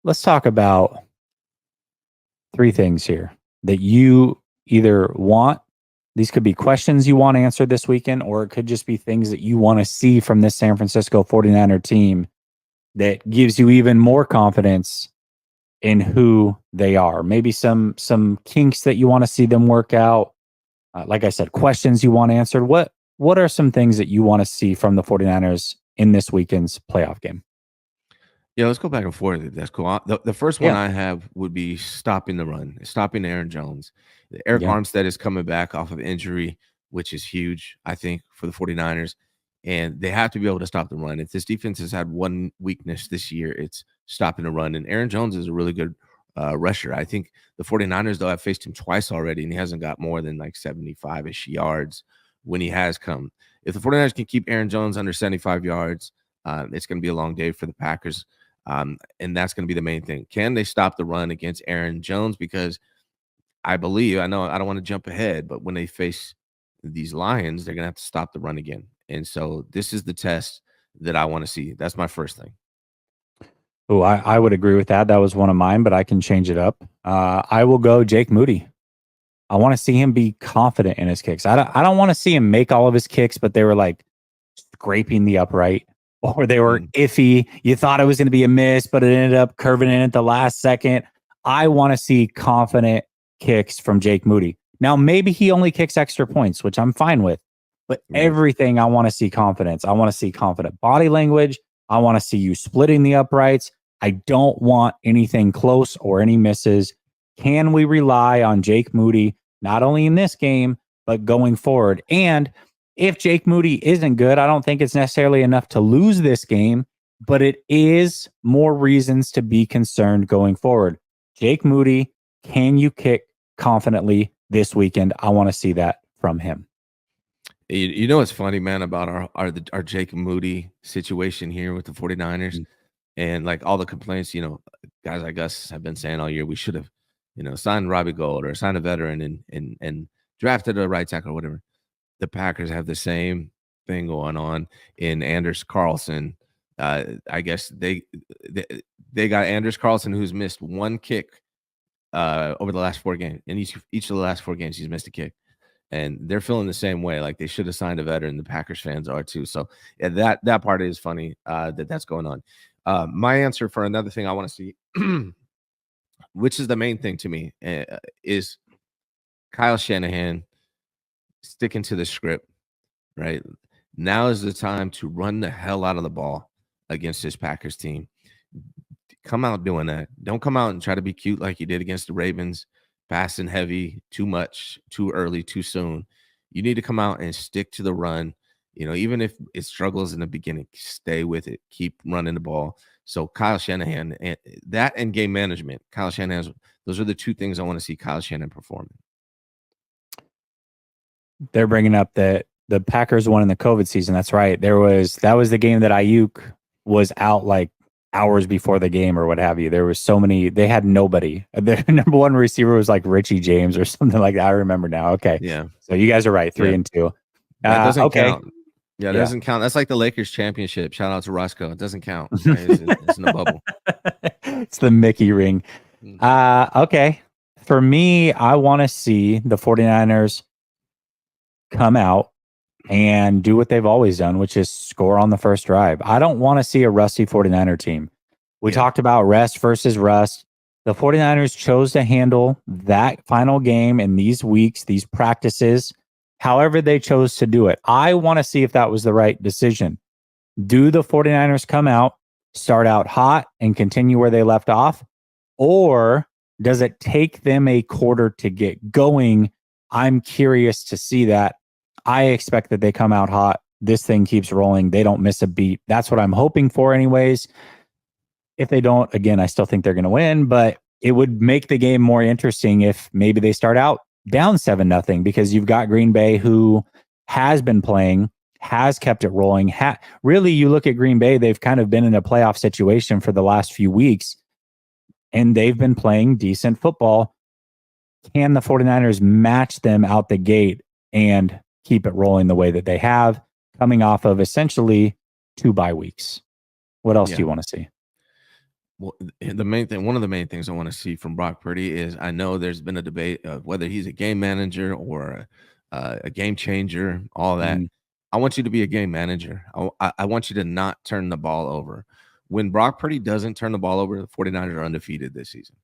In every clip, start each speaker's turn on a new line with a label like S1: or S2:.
S1: let's talk about three things here that you either want. These could be questions you want answered this weekend, or it could just be things that you want to see from this San Francisco 49er team that gives you even more confidence in who they are. Maybe some kinks that you want to see them work out. Like I said, questions you want answered. What are some things that you want to see from the 49ers in this weekend's playoff game?
S2: Yeah, let's go back and forth. That's cool. The first one
S1: Yeah.
S2: I have would be stopping the run, stopping Aaron Jones. Eric
S1: Yeah.
S2: Armstead is coming back off of injury, which is huge, I think, for the 49ers. And they have to be able to stop the run. If this defense has had one weakness this year, it's stopping the run. And Aaron Jones is a really good rusher. I think the 49ers, though, have faced him twice already, and he hasn't got more than like 75-ish yards when he has come. If the 49ers can keep Aaron Jones under 75 yards, it's going to be a long day for the Packers. And that's going to be the main thing. Can they stop the run against Aaron Jones? Because I know I don't want to jump ahead, but when they face these Lions, they're going to have to stop the run again. And so this is the test that I want to see. That's my first thing.
S1: Oh, I would agree with that. That was one of mine, but I can change it up. I will go Jake Moody. I want to see him be confident in his kicks. I don't want to see him make all of his kicks, but they were like scraping the upright, or they were iffy. You thought it was going to be a miss, but it ended up curving in at the last second. I want to see confident kicks from Jake Moody. Now, maybe he only kicks extra points, which I'm fine with, but everything I want to see confidence. I want to see confident body language. I want to see you splitting the uprights. I don't want anything close or any misses. Can we rely on Jake Moody, not only in this game, but going forward? And if Jake Moody isn't good, I don't think it's necessarily enough to lose this game, but it is more reasons to be concerned going forward. Jake Moody, can you kick confidently this weekend? I want to see that from him.
S2: You know what's funny, man, about our Jake Moody situation here with the 49ers? And like all the complaints, guys like us have been saying all year, we should have, signed Robbie Gould or signed a veteran and drafted a right tackle or whatever. The Packers have the same thing going on in Anders Carlson. I guess they got Anders Carlson, who's missed one kick over the last 4 games. In each of the last 4 games, he's missed a kick. And they're feeling the same way. Like they should have signed a veteran. The Packers fans are too. So yeah, that part is funny that's going on. My answer for another thing I want to see, which is the main thing to me, is Kyle Shanahan sticking to the script, right? Now is the time to run the hell out of the ball against this Packers team. Come out doing that. Don't come out and try to be cute like you did against the Ravens, passing heavy, too much, too early, too soon. You need to come out and stick to the run. Even if it struggles in the beginning, stay with it. Keep running the ball. So Kyle Shanahan, and game management. Kyle Shanahan, those are the 2 things I want to see Kyle Shanahan performing.
S1: They're bringing up that the Packers won in the COVID season. That's right. That was the game that Ayuk was out like hours before the game or what have you. There was so many. They had nobody. Their number one receiver was like Richie James or something like that. I remember now. Okay.
S2: Yeah.
S1: So you guys are right. 3-2.
S2: That doesn't
S1: okay.
S2: count. Yeah, it doesn't count. That's like the Lakers championship. Shout out to Roscoe. It doesn't count. Right? It's in the bubble.
S1: It's the Mickey ring. Okay. For me, I want to see the 49ers come out and do what they've always done, which is score on the first drive. I don't want to see a rusty 49er team. We talked about rest versus rust. The 49ers chose to handle that final game in these weeks, these practices, however they chose to do it. I want to see if that was the right decision. Do the 49ers come out, start out hot, and continue where they left off? Or does it take them a quarter to get going? I'm curious to see that. I expect that they come out hot. This thing keeps rolling. They don't miss a beat. That's what I'm hoping for anyways. If they don't, again, I still think they're going to win, but it would make the game more interesting if maybe they start out down 7-0, because you've got Green Bay, who has been playing, has kept it rolling. Really, you look at Green Bay, they've kind of been in a playoff situation for the last few weeks, and they've been playing decent football. Can the 49ers match them out the gate and keep it rolling the way that they have, coming off of essentially 2 bye weeks? What else do you want to see?
S2: Well, the main thing, one of the main things I want to see from Brock Purdy is I know there's been a debate of whether he's a game manager or a game changer, all that.
S1: Mhm.
S2: I want you to be a game manager. I want you to not turn the ball over. When Brock Purdy doesn't turn the ball over, the 49ers are undefeated this season.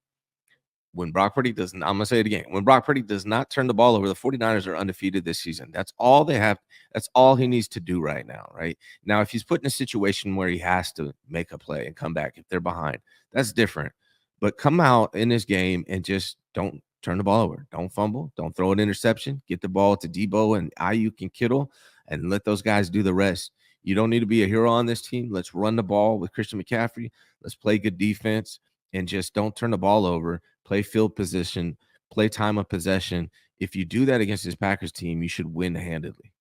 S2: When Brock Purdy doesn't, I'm going to say it again. When Brock Purdy does not turn the ball over, the 49ers are undefeated this season. That's all they have. That's all he needs to do right now, right? Now, if he's put in a situation where he has to make a play and come back if they're behind, that's different. But come out in this game and just don't turn the ball over. Don't fumble. Don't throw an interception. Get the ball to Debo and Ayuk and Kittle and let those guys do the rest. You don't need to be a hero on this team. Let's run the ball with Christian McCaffrey. Let's play good defense and just don't turn the ball over. Play field position, play time of possession. If you do that against this Packers team, you should win handedly.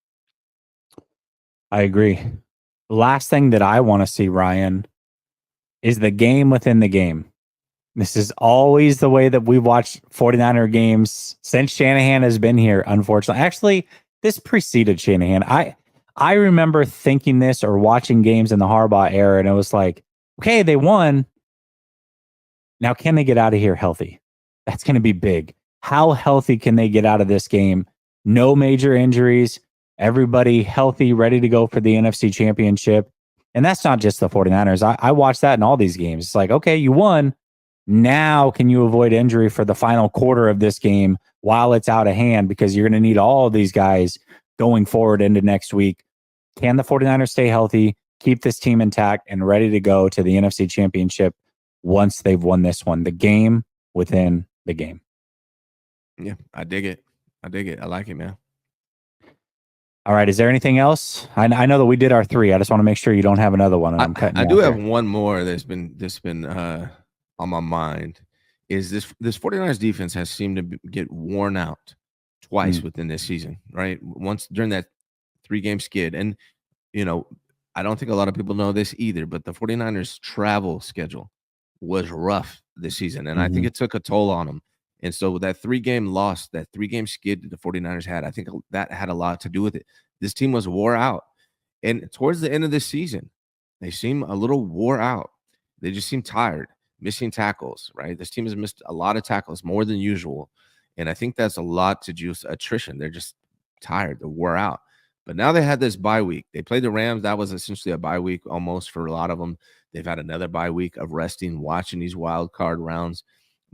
S1: I agree. Last thing that I want to see, Ryan, is the game within the game. This is always the way that we've watched 49er games since Shanahan has been here, unfortunately. Actually, this preceded Shanahan. I remember thinking this or watching games in the Harbaugh era, and it was like, okay, they won. Now, can they get out of here healthy? That's going to be big. How healthy can they get out of this game? No major injuries. Everybody healthy, ready to go for the NFC Championship. And that's not just the 49ers. I watched that in all these games. It's like, okay, you won. Now, can you avoid injury for the final quarter of this game while it's out of hand? Because you're going to need all of these guys going forward into next week. Can the 49ers stay healthy, keep this team intact, and ready to go to the NFC Championship once they've won this one? The game within the game.
S2: Yeah, I dig it. I dig it. I like it, man.
S1: All right. Is there anything else? I know that we did our 3. I just want to make sure you don't have another one. And I'm cutting.
S2: I do have one more that's been on my mind. Is this 49ers defense has seemed to get worn out twice within this season, right? Once during that 3-game skid. And, you know, I don't think a lot of people know this either, but the 49ers travel schedule was rough this season. And I think it took a toll on them. And so that 3-game loss, that 3-game skid that the 49ers had, I think that had a lot to do with it. This team was wore out. And towards the end of this season, they seem a little wore out. They just seem tired, missing tackles, right? This team has missed a lot of tackles, more than usual. And I think that's a lot to just attrition. They're just tired. They're wore out. But now they had this bye week. They played the Rams. That was essentially a bye week almost for a lot of them. They've had another bye week of resting, watching these wild card rounds.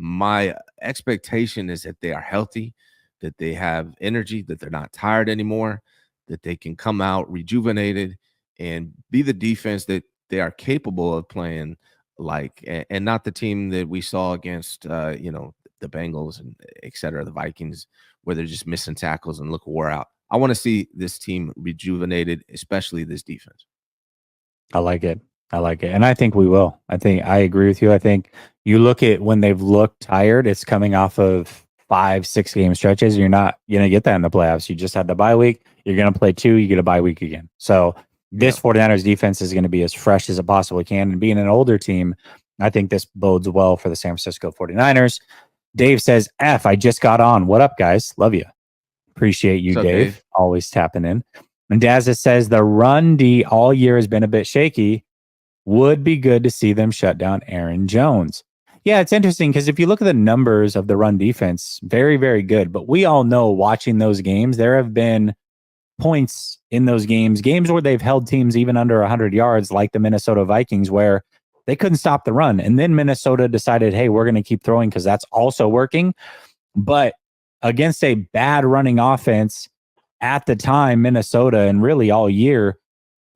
S2: My expectation is that they are healthy, that they have energy, that they're not tired anymore, that they can come out rejuvenated and be the defense that they are capable of playing like, and not the team that we saw against, the Bengals and et cetera, the Vikings, where they're just missing tackles and look wore out. I want to see this team rejuvenated, especially this defense.
S1: I like it. And I think we will. I agree with you. I think you look at when they've looked tired, it's coming off of 5-6 game stretches. You're not going to get that in the playoffs. You just had the bye week. You're going to play 2. You get a bye week again. So this 49ers defense is going to be as fresh as it possibly can. And being an older team, I think this bodes well for the San Francisco 49ers. Dave says, F, I just got on. What up, guys? Love you. Appreciate you, Dave. Always tapping in. And Dazza says the run D all year has been a bit shaky. Would be good to see them shut down Aaron Jones. Yeah, it's interesting because if you look at the numbers of the run defense, very, very good. But we all know watching those games, there have been points in those games where they've held teams even under 100 yards, like the Minnesota Vikings, where they couldn't stop the run. And then Minnesota decided, hey, we're going to keep throwing because that's also working. But against a bad running offense at the time, Minnesota, and really all year,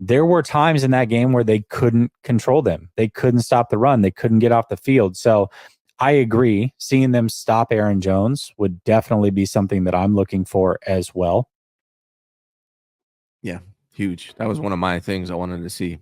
S1: there were times in that game where they couldn't control them. They couldn't stop the run. They couldn't get off the field. So I agree. Seeing them stop Aaron Jones would definitely be something that I'm looking for as well.
S2: Yeah, huge. That was one of my things I wanted to see.